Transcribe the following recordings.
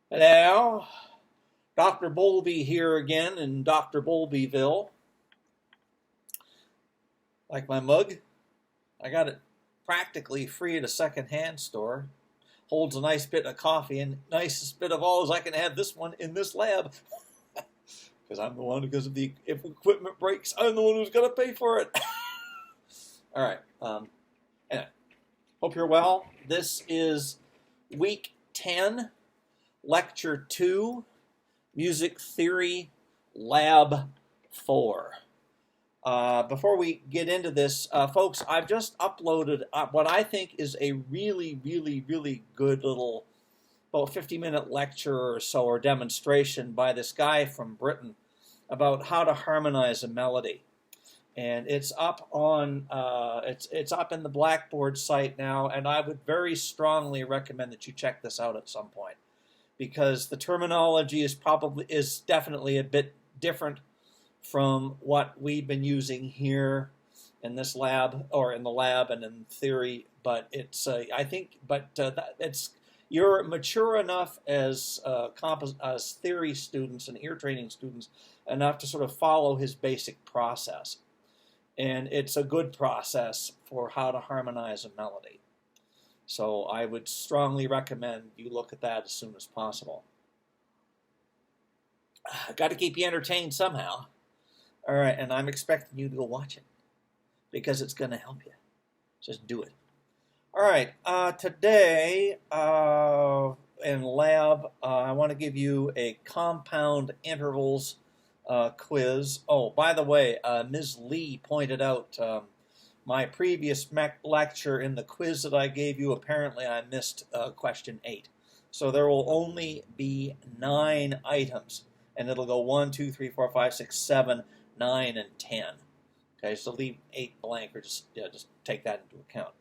Hello, Dr. Bowlby here again in Dr. Bowlbyville. Like my mug? I got it practically free at a secondhand store. Holds a nice bit of coffee, and nicest bit of all is I can have this one in this lab. Because I'm the one, because if equipment breaks, I'm the one who's going to pay for it. All right. Anyway, hope you're well. This is week 10, lecture 2, music theory, lab 4. Before we get into this, folks, I've just uploaded what I think is a really, really, really good little, about 50-minute lecture or so, or demonstration by this guy from Britain about how to harmonize a melody. And it's up on, it's up in the Blackboard site now, and I would very strongly recommend that you check this out at some point, because the terminology is definitely a bit different from what we've been using here in this lab, or in the lab and in theory. But it's I think, it's you're mature enough as theory students and ear training students enough to sort of follow his basic process, and it's a good process for how to harmonize a melody. So I would strongly recommend you look at that as soon as possible. Got to keep you entertained somehow. All right, and I'm expecting you to go watch it because it's going to help you. Just do it. All right, today in lab, I want to give you a compound intervals quiz. Oh, by the way, Ms. Lee pointed out my previous lecture in the quiz that I gave you. Apparently, I missed question 8. So there will only be 9 items, and it'll go 1, 2, 3, 4, 5, 6, 7, 9, and 10. Okay, so leave 8 blank, or just take that into account.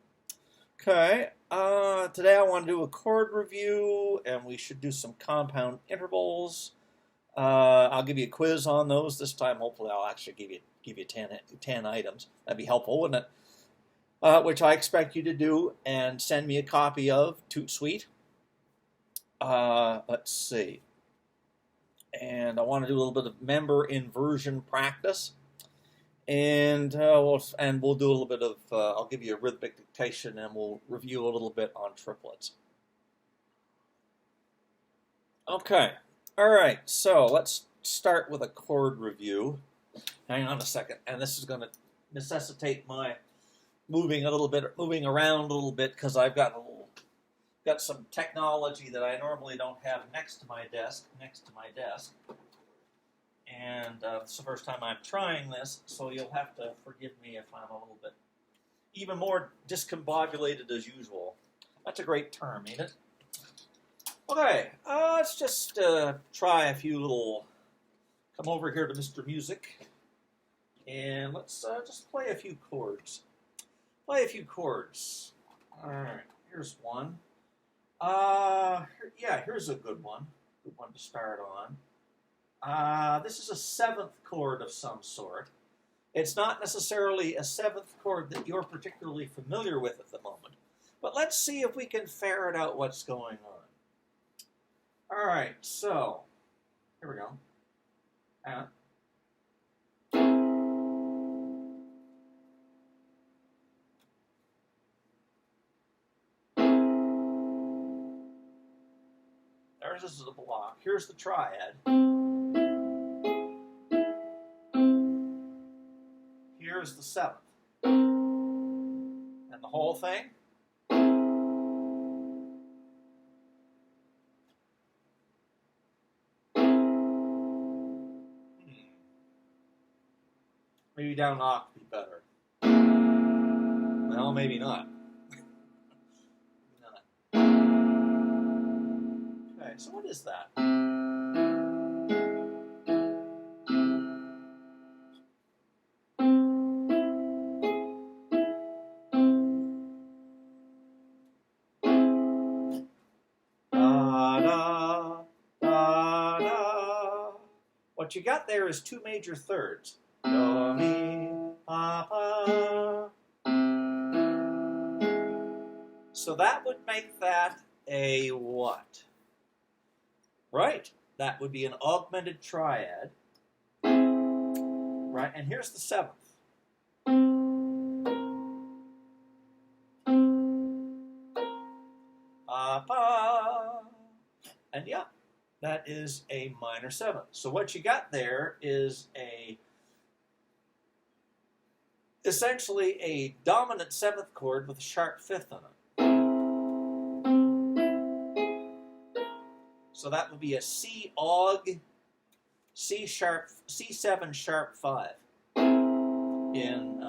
Okay, today I want to do a chord review, and we should do some compound intervals. I'll give you a quiz on those this time. Hopefully, I'll actually give you 10 items. That'd be helpful, wouldn't it? Which I expect you to do and send me a copy of. Toot sweet. Let's see. And I want to do a little bit of member inversion practice, and we'll do a little bit of. I'll give you a rhythmic dictation, and we'll review a little bit on triplets. Okay, all right. So let's start with a chord review. Hang on a second, and this is going to necessitate my moving around a little bit, because I've got some technology that I normally don't have next to my desk. And it's the first time I'm trying this, so you'll have to forgive me if I'm a little bit even more discombobulated as usual. That's a great term, ain't it? Okay, let's just try a few little. Come over here to Mr. Music, and let's just play a few chords. All right, here's one. Here's a good one. Good one to start on. This is a 7th chord of some sort. It's not necessarily a 7th chord that you're particularly familiar with at the moment, but let's see if we can ferret out what's going on. All right, so here we go. This is the block. Here's the triad. Here's the 7th. And the whole thing. Maybe down an octave would be better. Well, maybe not. Okay, so what is that? What you got there is 2 major thirds. Do, mi, fa, fa. So that would make that a what? Right. That would be an augmented triad. Right, and here's the 7th. And yeah, that is a minor 7th. So what you got there is essentially a dominant 7th chord with a sharp 5th on it. So that would be a C aug, C sharp, C7 sharp 5 in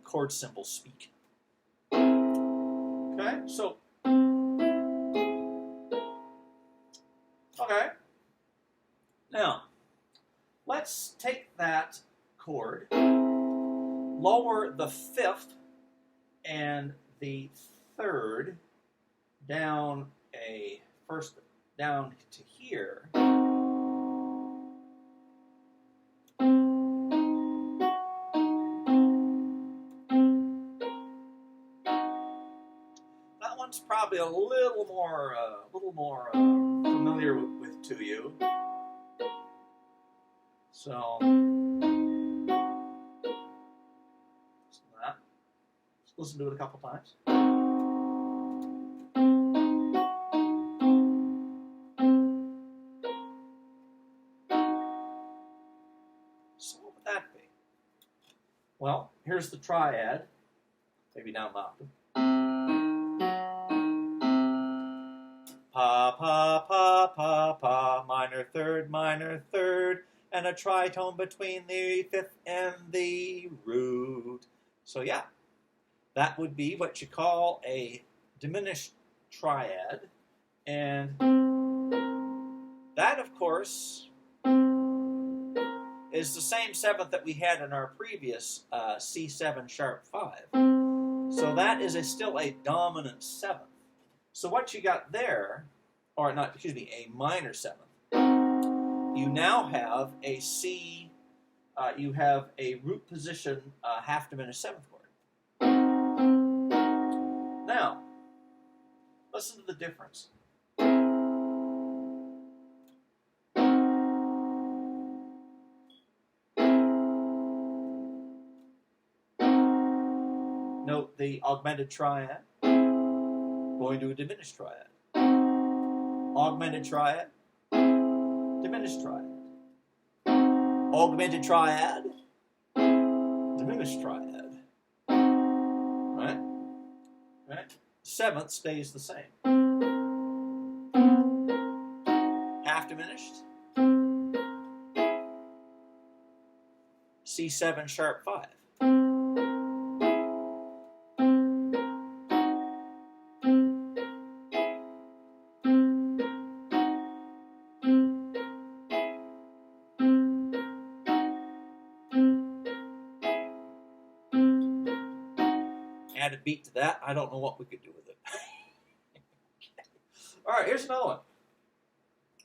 chord symbol speak. Okay, so okay. Now let's take that chord, lower the 5th and the 3rd down down to here. That one's probably a little more familiar to you. So that. Let's listen to it a couple times. So what would that be? Well, here's the triad, maybe down the octave. Pa, pa, pa, pa, pa, minor 3rd, and a tritone between the 5th and the root. So yeah, that would be what you call a diminished triad, and that, of course, is the same 7th that we had in our previous C7 sharp 5. So that is still a dominant 7th. So what you got there, or not, excuse me, a minor 7th, you now have a C, you have a root position half diminished 7th chord. Now, listen to the difference. Note the augmented triad going to a diminished triad. Augmented triad, diminished triad. Augmented triad, diminished triad. Right? Right? 7th stays the same. Half diminished. C7 sharp 5. Add a beat to that, I don't know what we could do with it. All right, here's another one.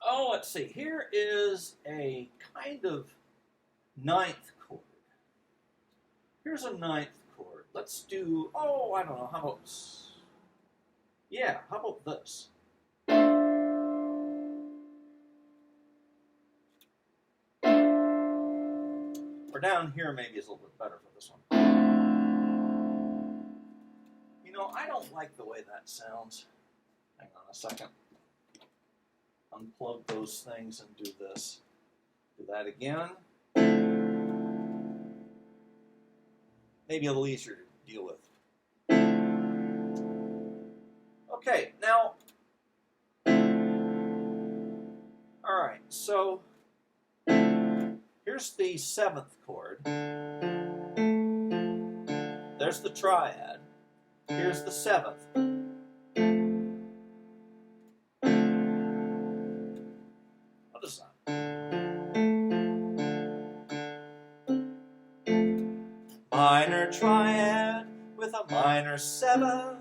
Oh, let's see. Here is a kind of 9th chord. Here's a 9th chord. Let's do, oh, I don't know, how about, yeah, how about this? Or down here maybe is a little bit better for this one. You know, I don't like the way that sounds. Hang on a second. Unplug those things and do this. Do that again. Maybe a little easier to deal with. Okay, now, all right, so here's the 7th chord. There's the triad. Here's the 7th. What is that? Minor triad with a minor 7th.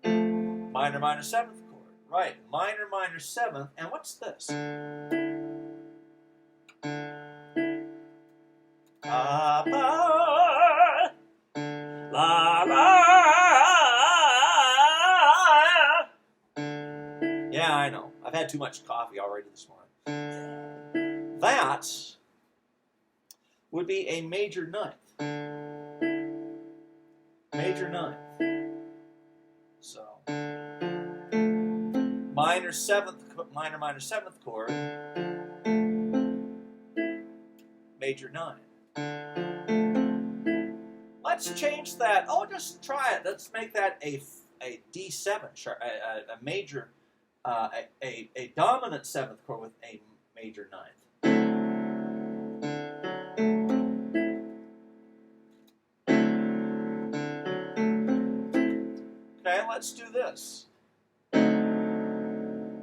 Minor, minor 7th chord. Right, minor, minor 7th. And what's this? La, la, la. Yeah, I know. I've had too much coffee already this morning. That would be a major ninth. Major ninth. So minor minor seventh chord, major ninth. Let's change that. Oh, just try it. Let's make that a D7 sharp, a major, a dominant seventh chord with a major ninth. Okay, let's do this.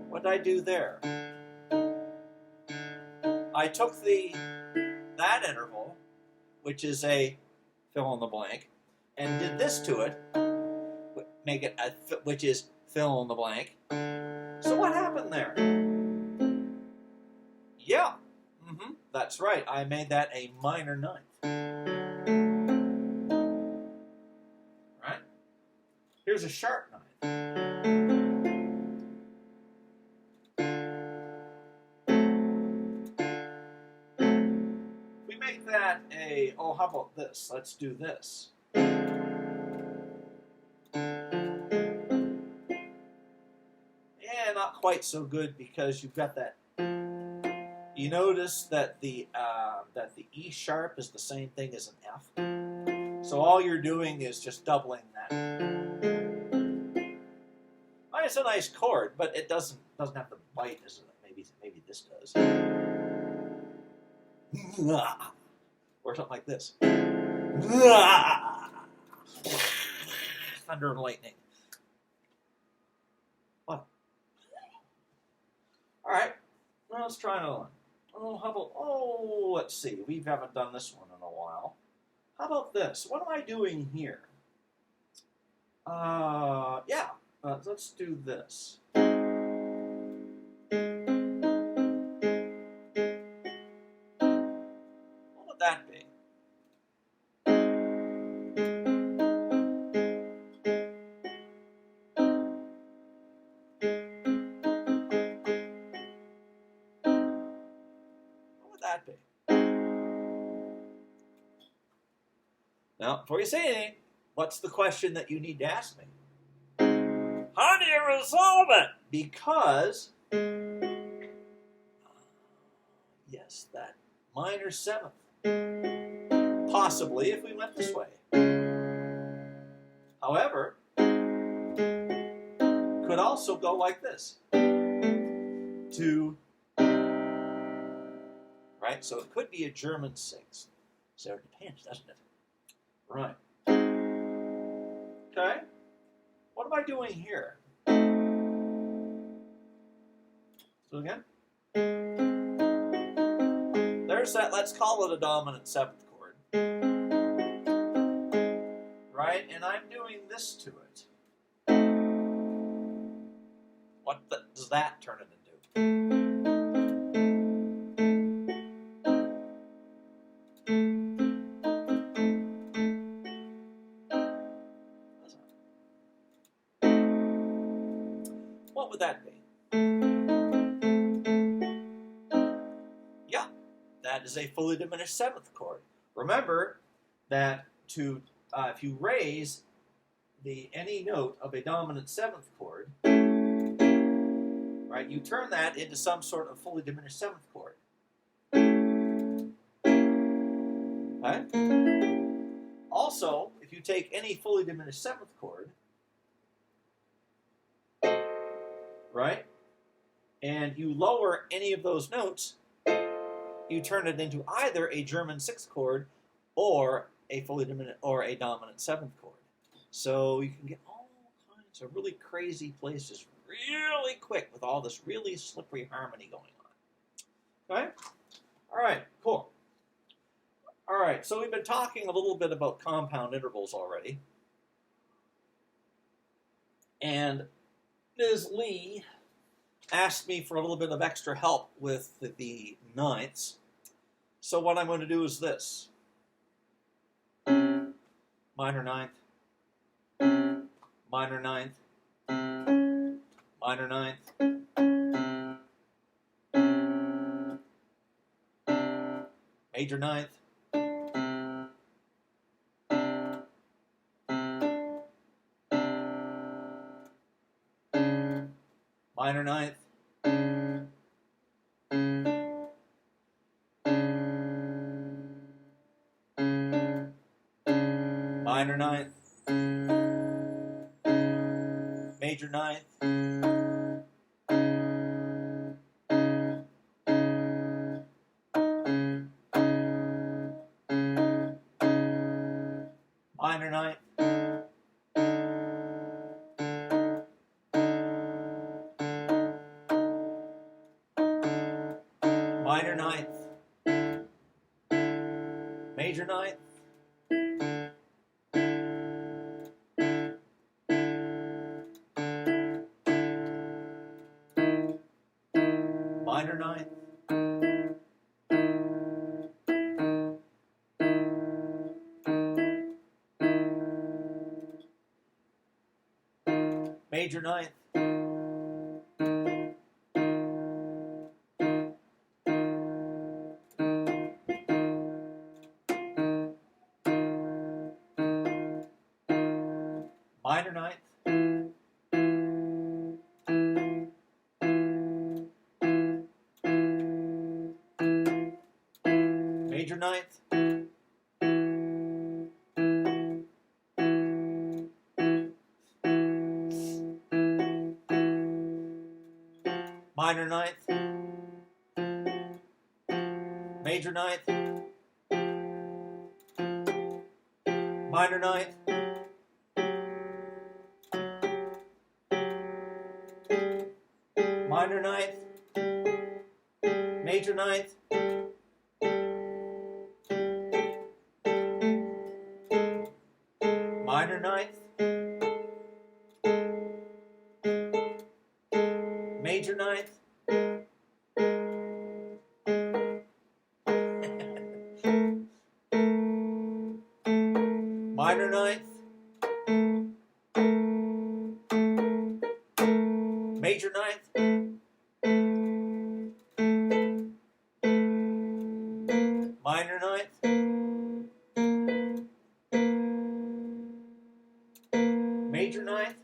What did I do there? I took that interval, which is a fill in the blank, and did this to it, make it which is fill in the blank. So what happened there? Yeah, that's right. I made that a minor ninth. Right? Here's a sharp ninth. We make that a, oh, how about this? Let's do this. Yeah, not quite so good because you've got that. You notice that the E sharp is the same thing as an F. So all you're doing is just doubling that. Oh, it's a nice chord, but it doesn't have the bite as maybe this does. Or something like this. Thunder and lightning. What? All right. Well, let's try another one. Oh, how about, let's see. We haven't done this one in a while. How about this? What am I doing here? Yeah. Let's do this. What would that be? That be? Now, before you say anything, what's the question that you need to ask me? How do you resolve it? Because, yes, that minor seventh. Possibly if we went this way. However, could also go like this. Right? So it could be a German sixth. So it depends, doesn't it? Right. Okay. What am I doing here? So again. There's that, let's call it a dominant seventh chord. Right? And I'm doing this to it. What does that turn it into? What would that be? Yeah, that is a fully diminished seventh chord. Remember that if you raise any note of a dominant seventh chord, right, you turn that into some sort of fully diminished seventh chord. Okay? Also, if you take any fully diminished seventh chord, right, and you lower any of those notes, you turn it into either a German sixth chord or a fully diminished or a dominant seventh chord. So you can get all kinds of really crazy places really quick with all this really slippery harmony going on. Okay? All right, cool. All right, so we've been talking a little bit about compound intervals already. And Ms. Lee asked me for a little bit of extra help with the ninths. So what I'm going to do is this. Minor ninth, minor ninth, minor ninth, major ninth, minor ninth, minor ninth, major ninth, minor ninth, minor ninth, major ninth, minor ninth, major ninth, minor ninth, major ninth, minor ninth, major ninth, minor ninth, minor ninth, major ninth, minor ninth, major ninth, minor ninth, major ninth, minor ninth, major ninth,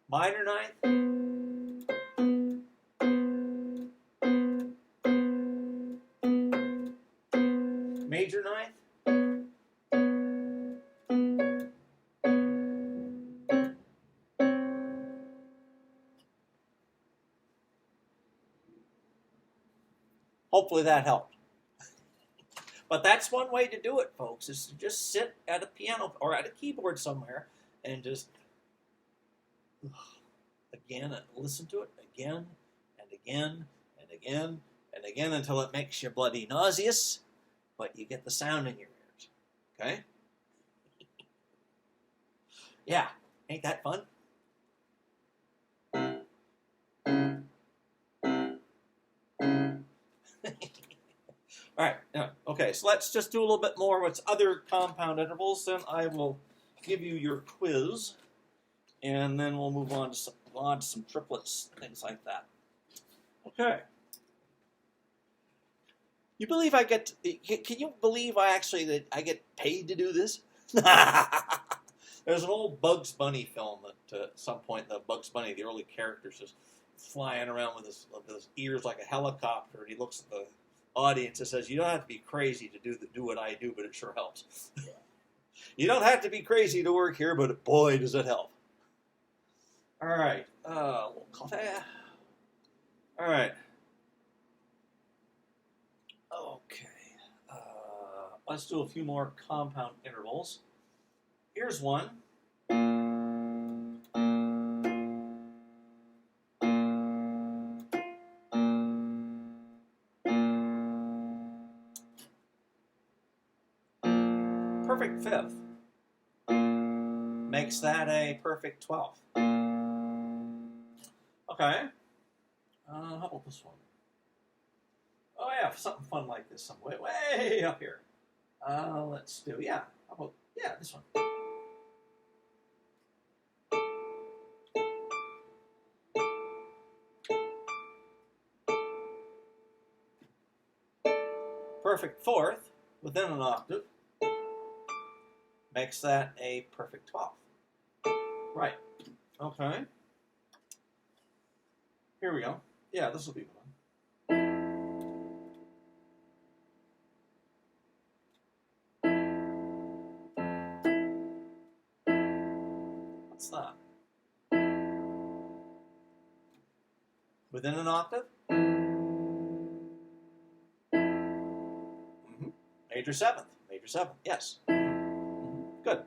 minor ninth, major ninth, hopefully that helped. But that's one way to do it, folks, is to just sit at a piano or at a keyboard somewhere and just again and listen to it again and again and again and again until it makes you bloody nauseous, but you get the sound in your ears. Okay? Yeah, ain't that fun? All right, now, okay, so let's just do a little bit more with other compound intervals, then I will give you your quiz, and then we'll move on to some triplets, things like that. Okay. You believe I get, can you believe that I get paid to do this? There's an old Bugs Bunny film that at some point, the Bugs Bunny, the early characters, is flying around with his ears like a helicopter, and he looks at the audience and says, "You don't have to be crazy to do what I do, but it sure helps." You don't have to be crazy to work here, but boy, does it help. All right, a little coffee. All right. Okay. Let's do a few more compound intervals. Here's one. Perfect fifth makes that a perfect 12th. Okay. How about this one? Oh yeah, something fun like this, some way up here. Let's do, how about, this one. perfect fourth within an octave makes that a perfect 12th. Right. Okay. Here we go. Yeah, this will be one. What's that? Within an octave? Mm-hmm. Major seventh. Major seventh, yes. Mm-hmm. Good.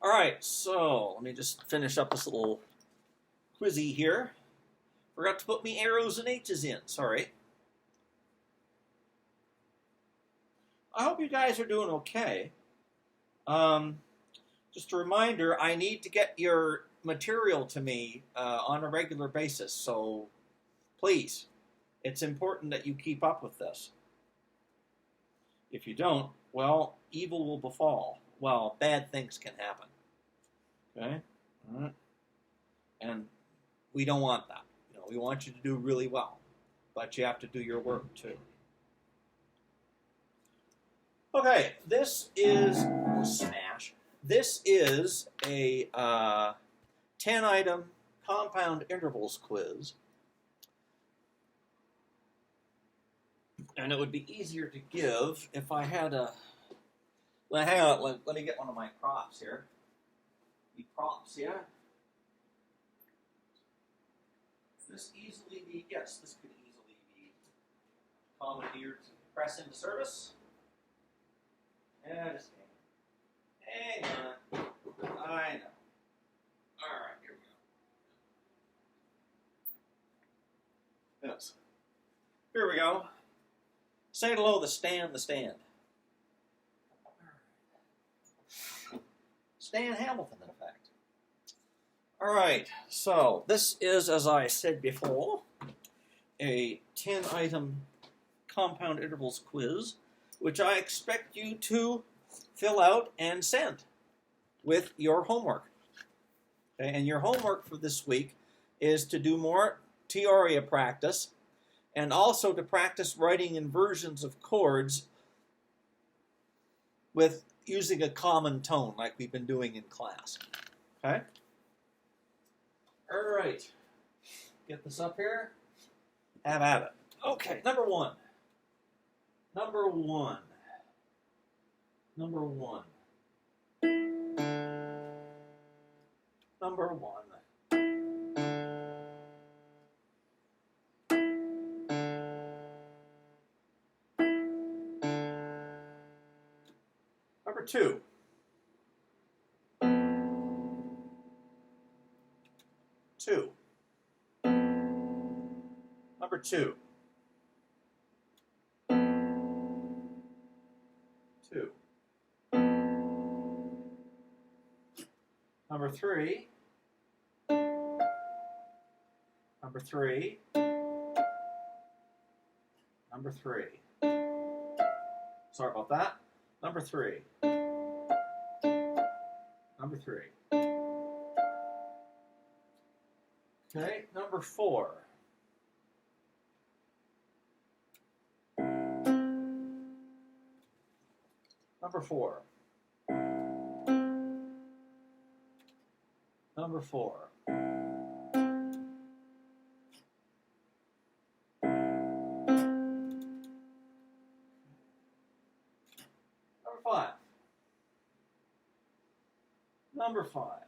All right, so let me just finish up this little quizzy here. Forgot to put me arrows and H's in, sorry. I hope you guys are doing okay. Just a reminder, I need to get your material to me on a regular basis, so please, it's important that you keep up with this. If you don't, well, evil will befall. Well, bad things can happen. Okay? All right. And we don't want that. You know, we want you to do really well, but you have to do your work too. Okay, this is smash. This is a 10-item compound intervals quiz. And it would be easier to give if I had a... Well, hang on, let me get one of my props here. The props, yeah? This easily be... Yes, this could easily be commandeered to press into service. Yeah, just hang on. I know. All right, here we go. Yes. Here we go. Say hello, the stand, the stand. Stan Hamilton, in effect. All right, so this is, as I said before, a 10-item compound intervals quiz, which I expect you to fill out and send with your homework. Okay, and your homework for this week is to do more Teoria practice and also to practice writing inversions of chords with using a common tone like we've been doing in class. Okay? All right. Get this up here. Have at it. Okay, number one. Number one. Number one. Number one. Number two. Two. Number two. Two. Number three. Number three. Number three. Sorry about that. Number three. Number three. Okay, number four. Number four. Number four. Number five. Number five.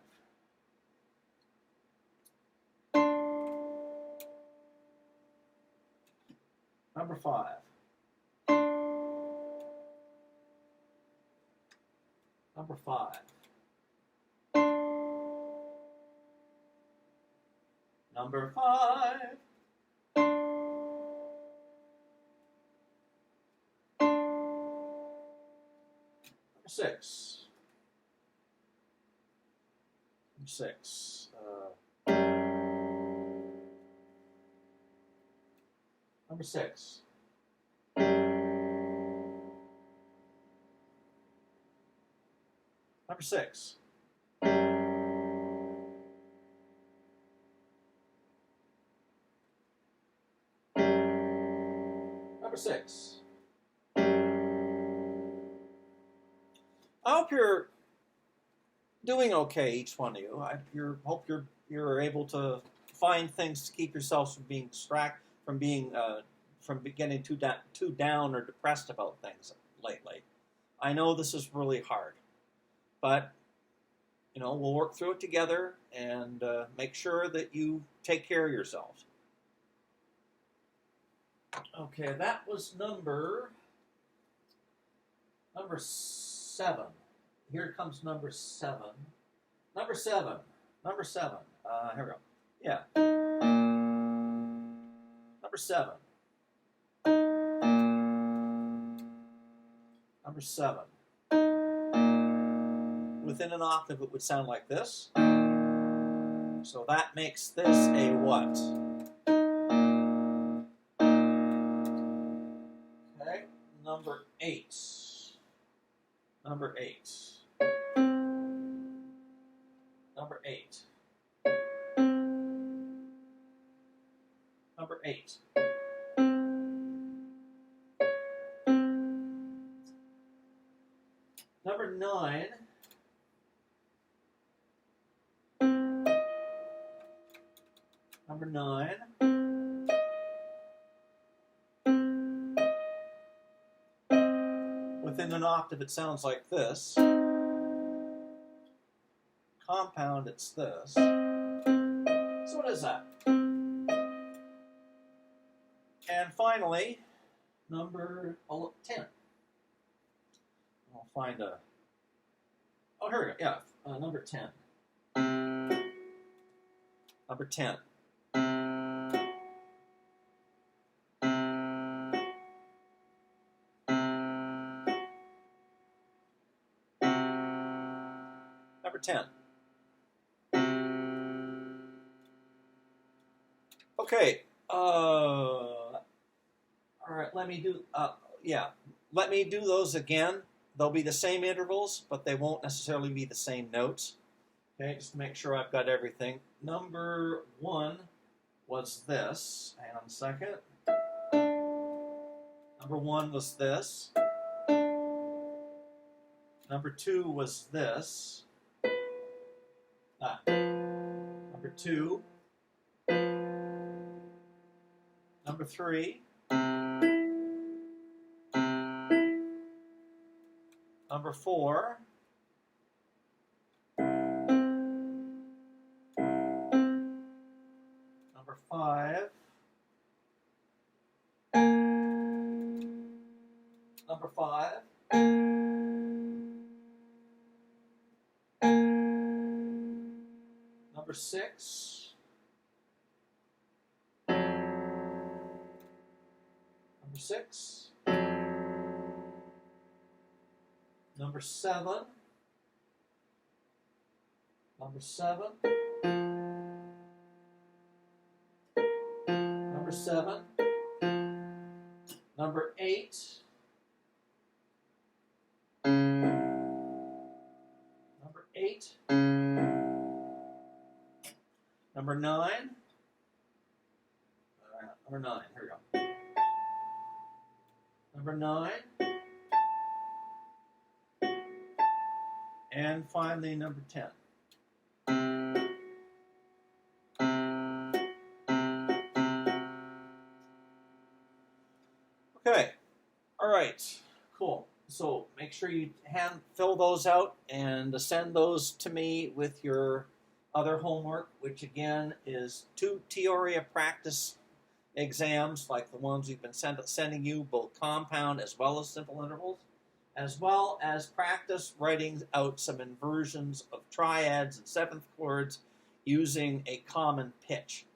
Number five. Number five. Number five. Number six. Number six. Number six. Number six. Number six. I hope you're doing okay, each one of you. Hope you're able to find things to keep yourselves from being distracted, from getting too down or depressed about things lately. I know this is really hard, but we'll work through it together and make sure that you take care of yourselves. Okay, that was number 7. Here comes number 7. Number 7. Here we go. Yeah. Number 7. Number 7. Within an octave, it would sound like this. So that makes this a what? Okay, number 8. Number 8. Number 8. Number 8. Number 9. Number 9. Within an octave, it sounds like this. Compound, it's this. So what is that? And finally, number 10. I'll find a... Oh, here we go. Yeah, number 10. Number 10. Number 10. Okay. All right. Let me do. Let me do those again. They'll be the same intervals, but they won't necessarily be the same notes. Okay, just to make sure I've got everything. Number 1 was this. Hang on a second. Number 1 was this. Number 2 was this. Number 2. Number 3. Number 4. Number 5. Number 5. Number 6. Number 6. Number 7. Number 7. Number 7. Number 8. Number 8. Number 9. Number 9. Here we go. Number 9. And finally, number 10. Okay. All right. Cool. So make sure you fill those out and send those to me with your other homework, which again is 2 Teoria practice exams like the ones we've been sending you, both compound as well as simple intervals, as well as practice writing out some inversions of triads and seventh chords using a common pitch.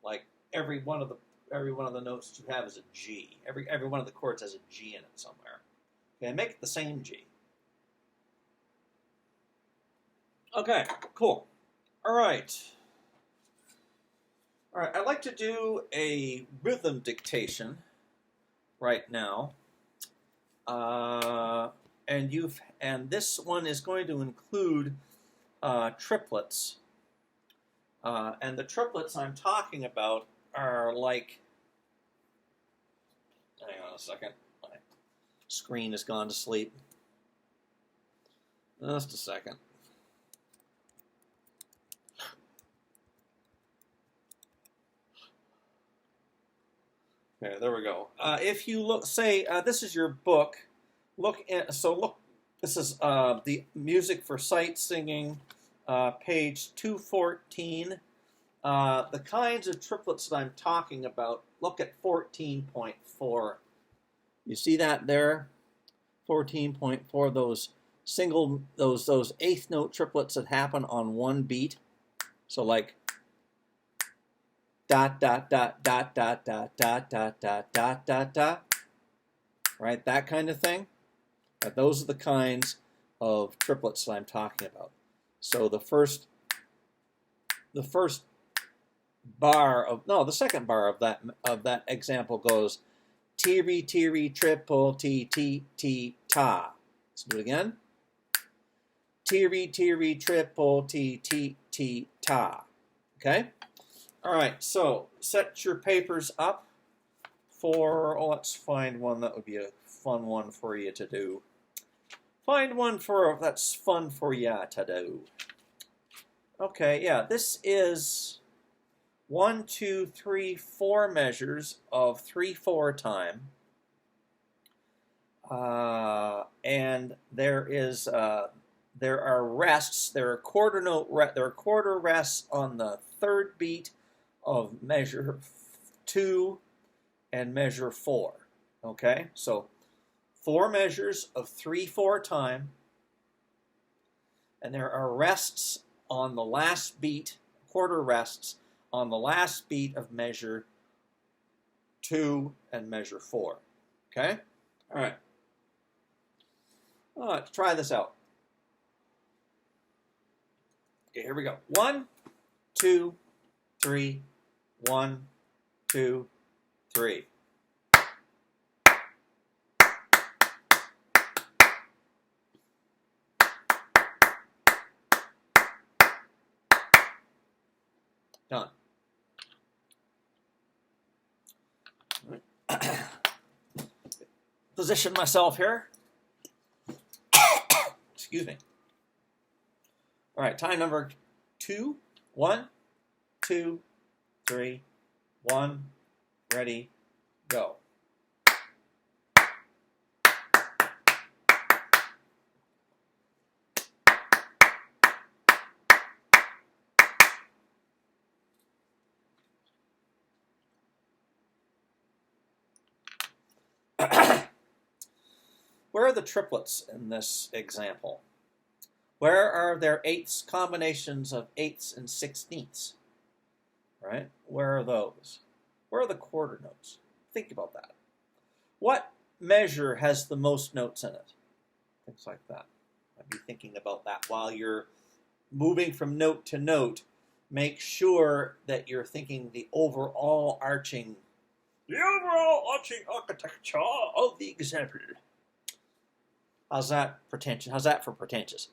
Like every one of the notes you have is a G. Every one of the chords has a G in it somewhere. Okay, make it the same G. Okay, cool. All right. All right, I'd like to do a rhythm dictation right now. And this one is going to include triplets. And the triplets I'm talking about are like, hang on a second, my screen has gone to sleep. Just a second. Okay, there we go. If you look, say, this is your book. Look at, so look, this is the Music for Sight Singing, page 214. The kinds of triplets that I'm talking about, look at 14.4. You see that there? 14.4, those single, those eighth note triplets that happen on one beat. So like dot dot dot dot dot dot dot dot dot dot dot dot, right? That kind of thing. Those are the kinds of triplets that I'm talking about. So the first bar of, no, the second bar of that example goes tiri tiri triple ti ti ti ta. Let's do it again. Tiri tiri triple ti ti ti ta. Okay? All right, so set your papers up for, oh, let's find one that would be a fun one for you to do. Find one that's fun for you to do. Okay, yeah, this is 1, 2, 3, 4 measures of 3/4 time. And there are rests. There are quarter rests on the third beat of measure 2 and measure 4. Okay, so 4 measures of 3/4 time, and there are rests on the last beat, quarter rests on the last beat of measure 2 and measure 4. Okay, all right. Let's try this out. Okay, here we go. 1, 2, 3. 1, 2, 3. Done. Position myself here. Excuse me. All right, time number 2. 1, 2, 3. 1. Ready. Go. Where are the triplets in this example? Where are their eighths, combinations of eighths and sixteenths? Right? Where are those? Where are the quarter notes? Think about that. What measure has the most notes in it? Things like that. I'd be thinking about that while you're moving from note to note. Make sure that you're thinking the overall arching architecture of the example. How's that pretentious? How's that for pretentious?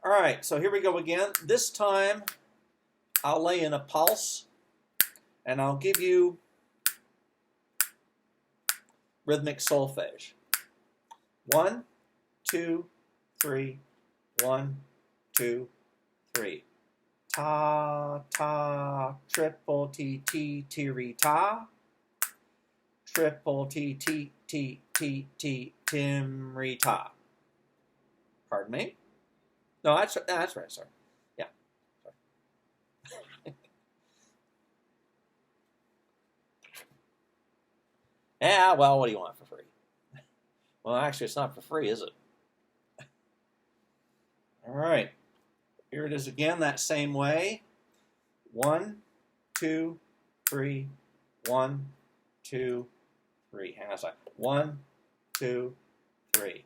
All right, so here we go again. This time, I'll lay in a pulse, and I'll give you rhythmic solfege. 1, 2, 3. 1, 2, 3. Ta, ta, triple T, T, tiri, ta. Triple T, T, T, T, T, timri, ta. Pardon me? No, that's right, sorry. Yeah. Sorry. Yeah, well, what do you want for free? Well, actually, it's not for free, is it? All right. Here it is again, that same way. 1, 2, 3. 1, 2, 3. Hang on a second. 1, 2, 3.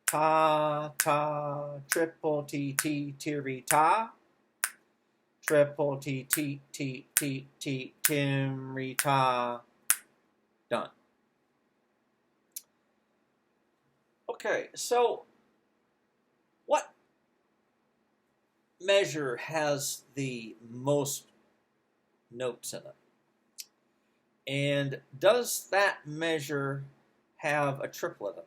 Ta, ta, triple T, T, tiri, ta. Triple T, T, T, T, T, timri, ta. Done. Okay, so what measure has the most notes in it? And does that measure have a triplet in it?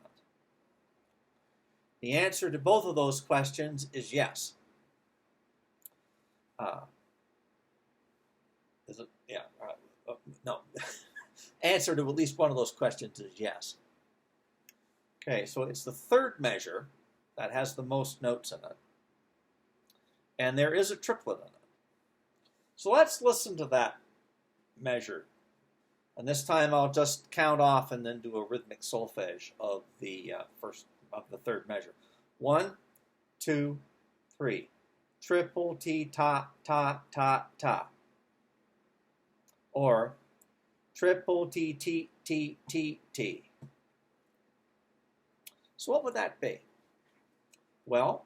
The answer to both of those questions is yes. Is it? Yeah. No. Answer to at least one of those questions is yes. Okay, so it's the third measure that has the most notes in it. And there is a triplet in it. So let's listen to that measure. And this time I'll just count off and then do a rhythmic solfege of the third measure. 1, 2, 3. Triple T ta ta ta ta. Or triple T T T T T. So what would that be? Well,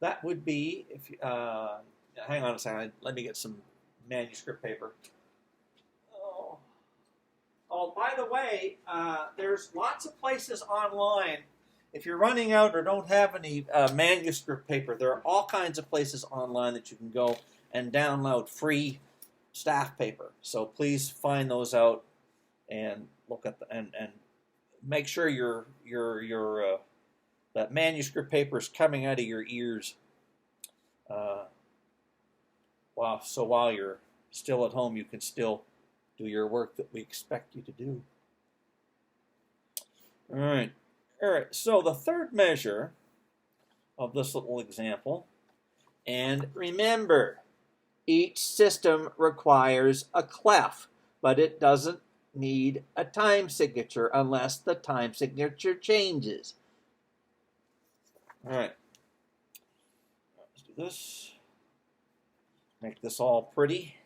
that would be, if hang on a second, let me get some manuscript paper. Oh, by the way, there's lots of places online. If you're running out or don't have any manuscript paper, there are all kinds of places online that you can go and download free staff paper. So please find those out and look at and make sure that manuscript paper is coming out of your ears. While you're still at home, you can still do your work that we expect you to do. All right. So the third measure of this little example, and remember, each system requires a clef, but it doesn't need a time signature unless the time signature changes. All right. Let's do this. Make this all pretty.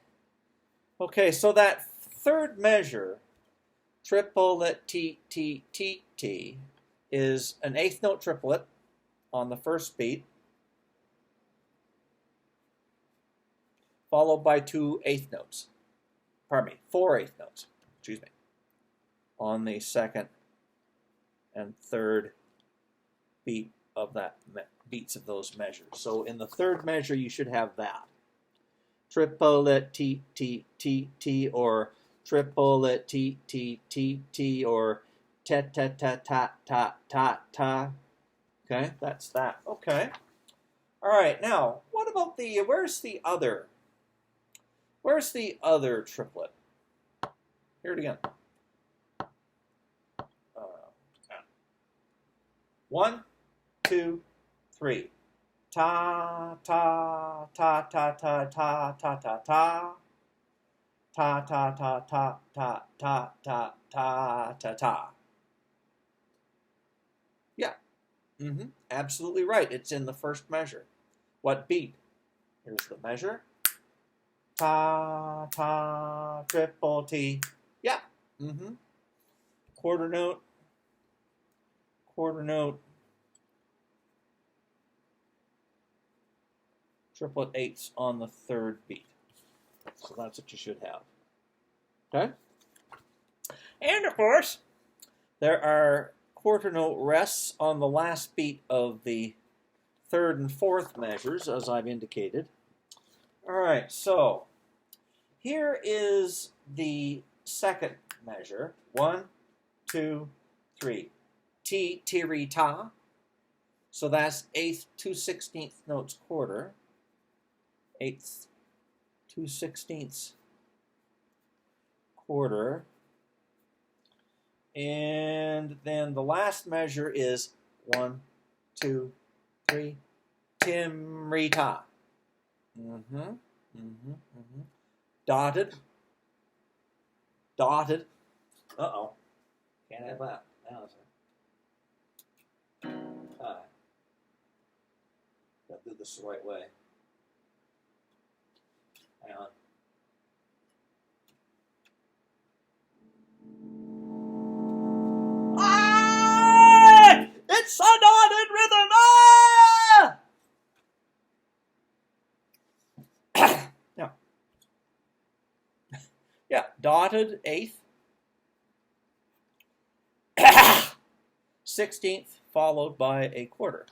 Okay, so that third measure, triplet T T T T, is an eighth note triplet on the first beat, followed by 2 eighth notes. Pardon me, 4 eighth notes. Excuse me. On the second and third beat of beats of those measures. So in the third measure, you should have that. Triplet T T T T, or triplet T T T T, or ta ta ta ta ta ta ta. Okay, that's that. Okay. All right. Now, what about where's the other triplet? Hear it again. 1, 2, 3. Ta ta ta ta ta ta ta ta ta. Ta ta ta ta ta ta ta ta ta ta. Yeah. Absolutely right. It's in the first measure. What beat? Here's the measure. Ta ta triple T. Yeah. Quarter note. Triplet eighths on the third beat. So that's what you should have. Okay? And of course, there are quarter note rests on the last beat of the third and fourth measures, as I've indicated. All right, so here is the second measure. 1, 2, 3. T, ti, re, ta. So that's eighth, 2/16 notes quarter. Eighth, 2/16 quarter. And then the last measure is 1, 2, 3. Tim, re, ta. Dotted. Uh-oh. Can't have that. Now it's gotta do this the right way. Hang on. Ah! It's a dotted rhythm! Ah! Yeah, dotted eighth. 16th followed by a quarter.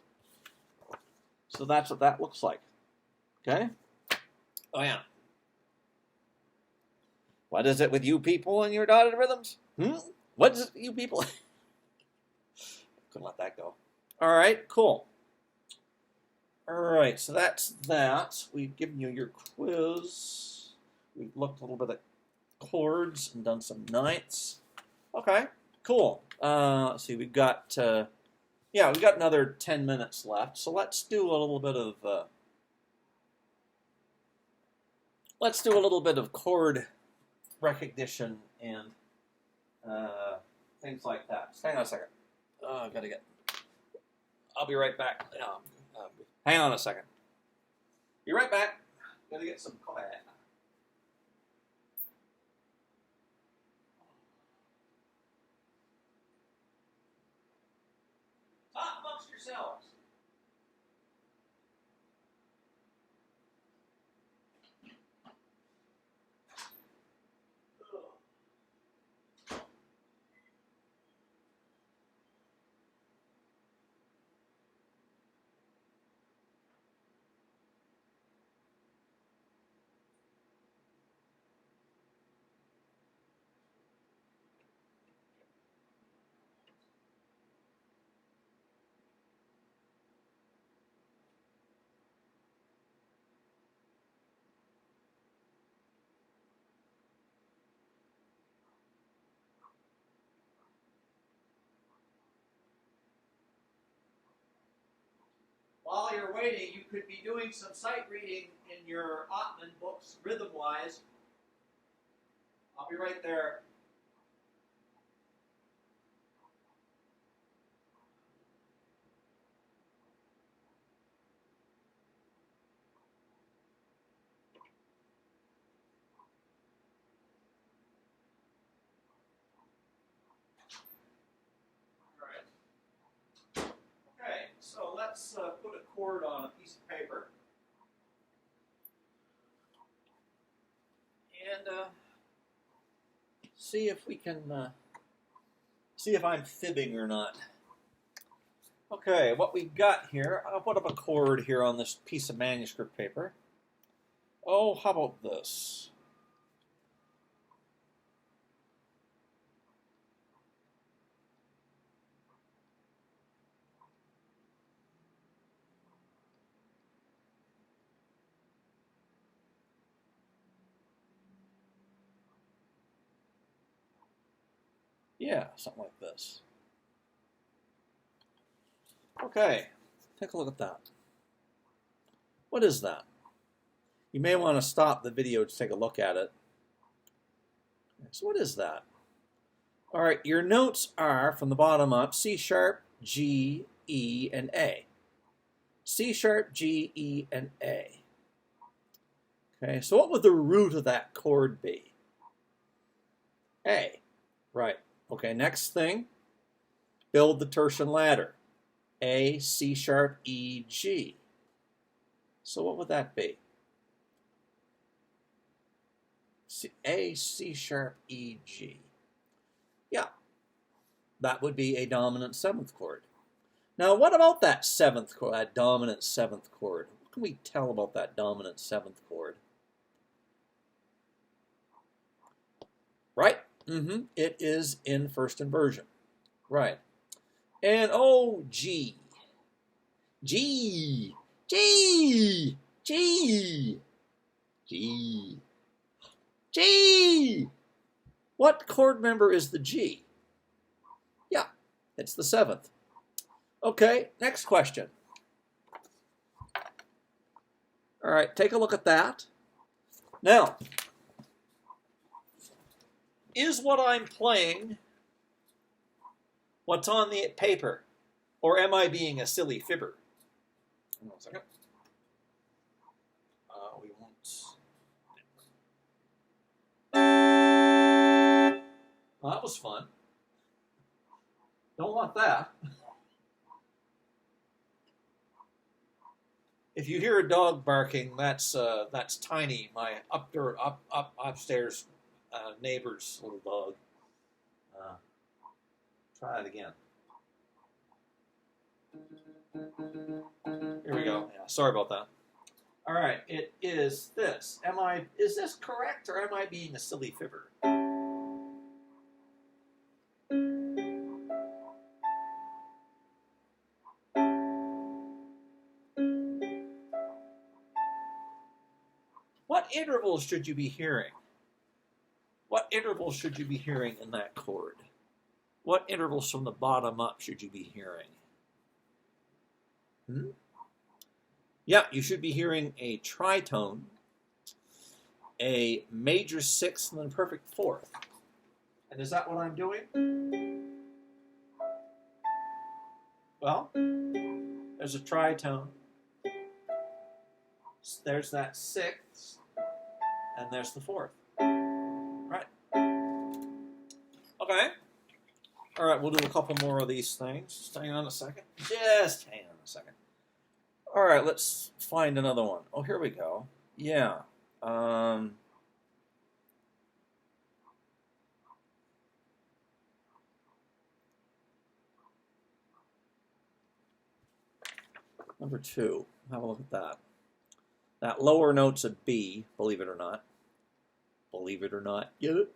So that's what that looks like. Okay? Oh, yeah. What is it with you people and your dotted rhythms? What is it with you people? Couldn't let that go. All right, cool. All right, so that's that. We've given you your quiz. We've looked a little bit at chords and done some ninths. Okay, cool. Let's see, we've got we've got another 10 minutes left. So let's do a little bit of chord recognition and things like that. Just hang on a second. I'll be right back. Hang on a second. Be right back. Gotta get some coffee. Talk amongst yourselves. While you're waiting, you could be doing some sight reading in your Ottman books, rhythm-wise. I'll be right there. Okay, so let's put a chord on a piece of paper. And see if we can, see if I'm fibbing or not. Okay, what we've got here, I'll put up a chord here on this piece of manuscript paper. Oh, how about this? Yeah, something like this. Okay, take a look at that. What is that? You may want to stop the video to take a look at it. So what is that? All right, your notes are, from the bottom up, C sharp, G, E, and A. C sharp, G, E, and A. Okay, so what would the root of that chord be? A. Right. Okay, next thing, build the tertian ladder. A, C sharp, E, G. So what would that be? A, C sharp, E, G. Yeah, that would be a dominant seventh chord. Now, what about that seventh chord, that dominant seventh chord? What can we tell about that dominant seventh chord? Right? It is in first inversion. Right. And oh, G. G. G. G. G. G. What chord member is the G? Yeah, it's the seventh. Okay, next question. All right, take a look at that. Now, is what I'm playing what's on the paper? Or am I being a silly fibber? Hold on a second. We won't. Well, that was fun. Don't want that. If you hear a dog barking, that's Tiny, my upstairs neighbor's little dog. Try it again. Here we go. Yeah, sorry about that. All right, it is this. Is this correct, or am I being a silly fibber? What intervals should you be hearing? What intervals should you be hearing in that chord? What intervals from the bottom up should you be hearing? Yeah, you should be hearing a tritone, a major sixth, and then perfect fourth. And is that what I'm doing? Well, there's a tritone. There's that sixth, and there's the fourth. Right. Okay. All right, we'll do a couple more of these things. Just hang on a second. Just hang on a second. All right, let's find another one. Oh, here we go. Yeah. Number 2. Have a look at that. That lower note's a B, believe it or not. Believe it or not. Get it?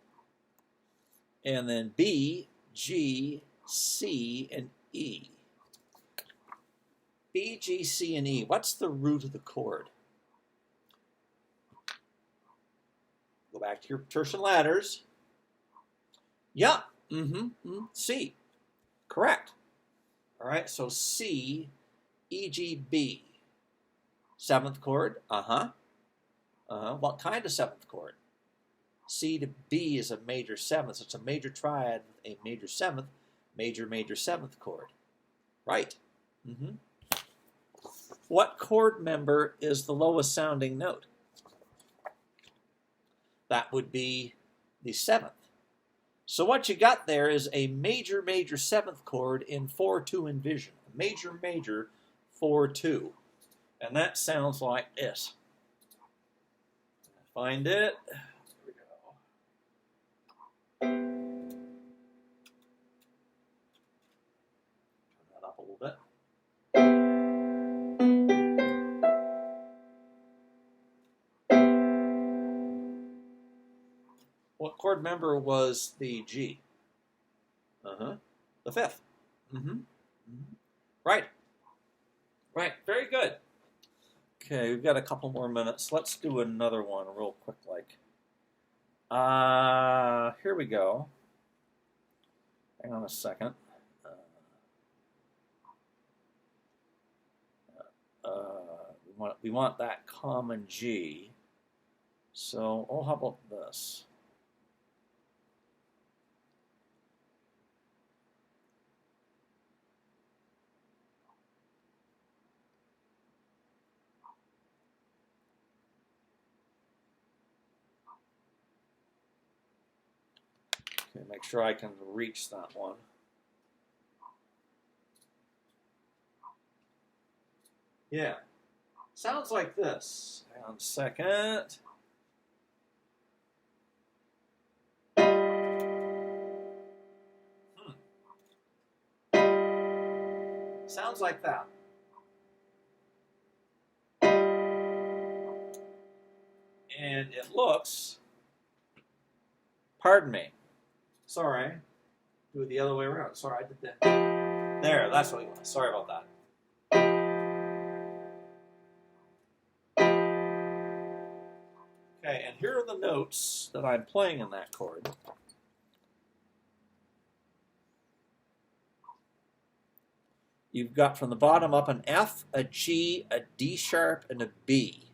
And then B, G, C, and E. B, G, C, and E. What's the root of the chord? Go back to your tertian ladders. Yeah. C. Correct. All right, so C, E, G, B. 7th chord. What kind of 7th chord? C to B is a major 7th. So it's a major triad with a major 7th, major 7th chord. Right. What chord member is the lowest sounding note? That would be the 7th. So what you got there is a major 7th chord in 4-2 invision. A major 4-2. And that sounds like this. Find it. There we go. Turn that up a little bit. What chord member was the G? The 5th. Right. Right. Very good. Okay, we've got a couple more minutes. Let's do another one real quick like. Here we go. Hang on a second. We want that common G. So, how about this? Okay, make sure I can reach that one. Yeah. Sounds like this. Hang on a second. Sounds like that. And it looks, pardon me, sorry, do it the other way around. Sorry, I did that. There, that's what you want. Sorry about that. Okay, and here are the notes that I'm playing in that chord. You've got from the bottom up an F, a G, a D sharp, and a B.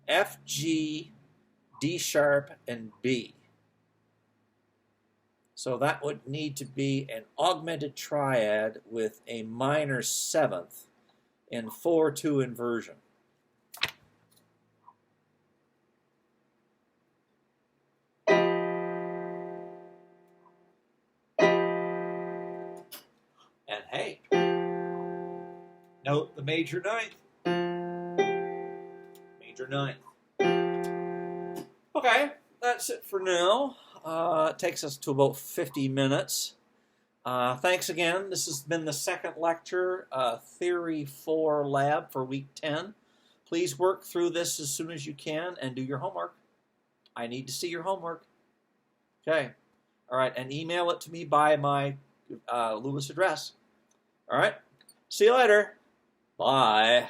F, G, D sharp, and B. So that would need to be an augmented triad with a minor 7th in 4-2 inversion. And hey, note the major 9th. Major 9th. Okay, that's it for now. It takes us to about 50 minutes. Thanks again. This has been the second lecture, Theory 4 Lab for Week 10. Please work through this as soon as you can and do your homework. I need to see your homework. Okay. All right, and email it to me by my Lewis address. All right. See you later. Bye.